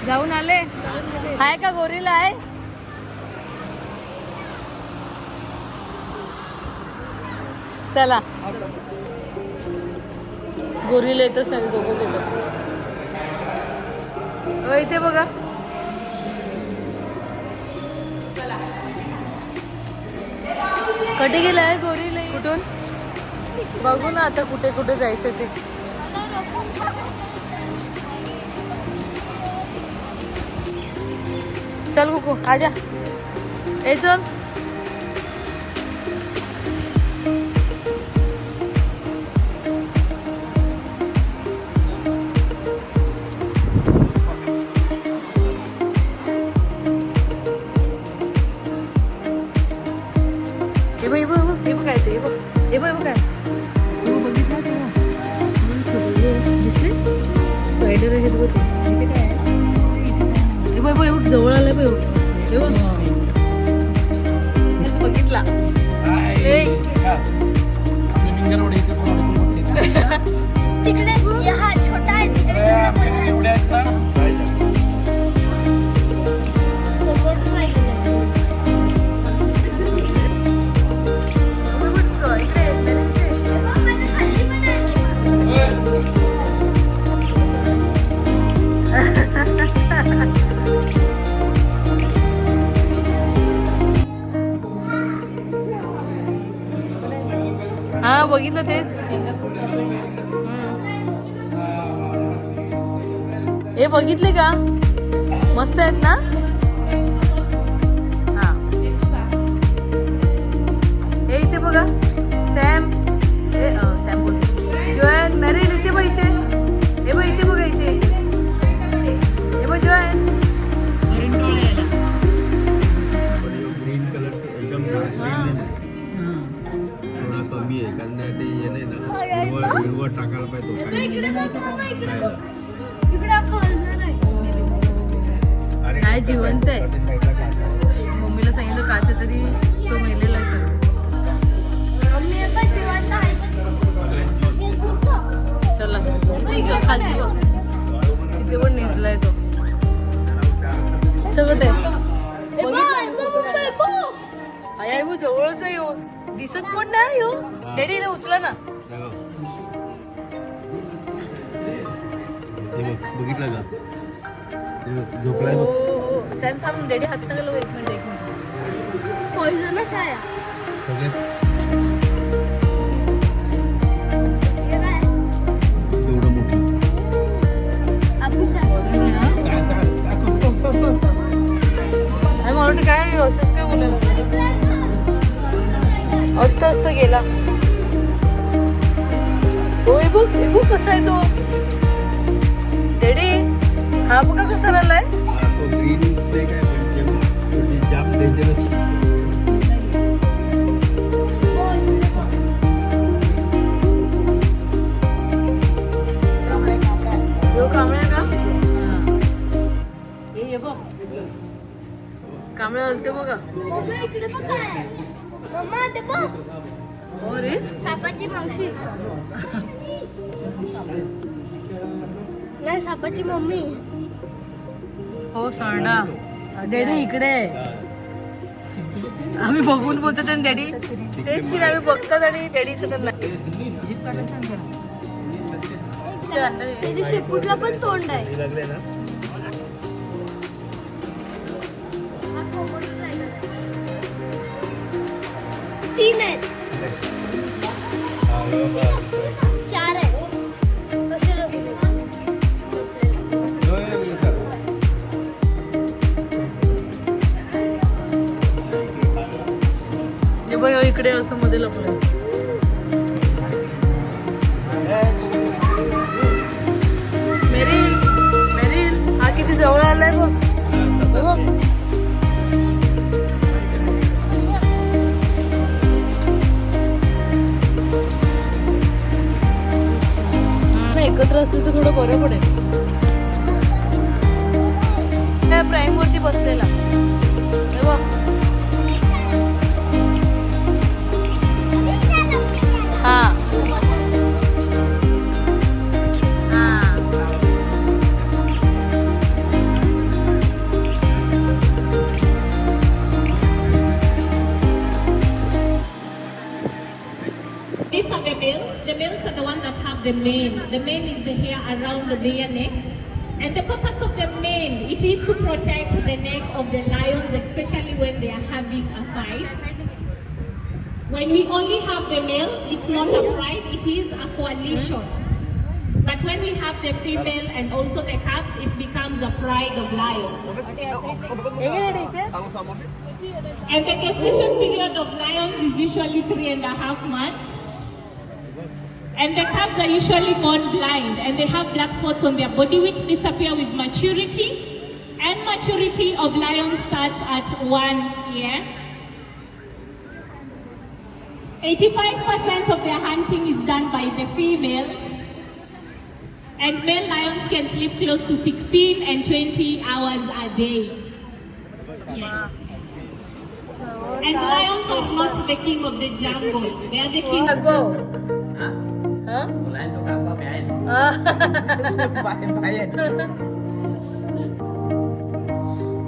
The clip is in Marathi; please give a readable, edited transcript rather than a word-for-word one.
जाऊन आले आहे का गोरीला आहे चला गोरीला येतच नाही दोघंच येतात इथे बघा कुठे गेलाय गोरीला कुठून बघू ना आता कुठे कुठे जायचं ते चल कुकू आजा ए चल स्पायडर आहे जवळ आलाय बघितला हा बघितलं तेच हे बघितले का मस्त आहेत ना हा हे इथे बघा सॅम सॅम जॉयन मॅरिन इथे बघ इथे हे बघ इथे बघा इथे हे बघ जॉयन नाही जिवंत आहे मम्मीला सांगितलं काच तरी तो मेलेला आहे चला खाली बघ तिथे पण निजलाय तो सगळं आहे जवळच आहे हो दिसत पण नाही हो डॅडीला उचला ना बघितलं का झोपलाय सॅम थांब डॅडी हात टाकलं एक मिनिट पॉइझनच आहे एवढं मोठं मला वाटतं काय असंच काय बोलायला असतं असतं गेला बघ कसा आहे तो डॅडी हा बघा कसा राहिलाय ग्रीन स्नेक आहे जाम डेंजरस कांबळ्या का हे बघ कांबळ्या हलते बघा सापाची मावशी नाही सापाची मम्मी. हो सरडा. डॅडी इकडे. आम्ही बघून बोलतो तर डॅडी तेच की आम्ही बघतात आणि डॅडी सगळं नाही. त्याच्या शेपूटला पण तोंड आहे. लागले ना 3 आहेत. 4 आहेत. कसे लोक हे बघ ह्यो इकडे असं मध्ये लपलं. मेरिल मेरिल हा किती जवळ आलाय बघ. हे बघ. एकत्र असले तर थोडं बरं पडेल. त्या प्राईम वरती बसलेला हे बघ. हा These are the males. The males are the ones that have the mane. The mane is the hair around the rear neck. And the purpose of the mane, it is to protect the neck of the lions, especially when they are having a fight. When we only have the males, it's not a pride, it is a coalition. But when we have the female and also the cubs, it becomes a pride of lions. And the gestation period of lions is usually 3.5 months. And the cubs are usually born blind and they have black spots on their body which disappear with maturity. And maturity of lions starts at 1 year. 85% of their hunting is done by the females. And male lions can sleep close to 16 and 20 hours a day. Yes. And lions are not the king of the jungle. They are the king of Go. Huh? Lain suka apa main? Ah. Main.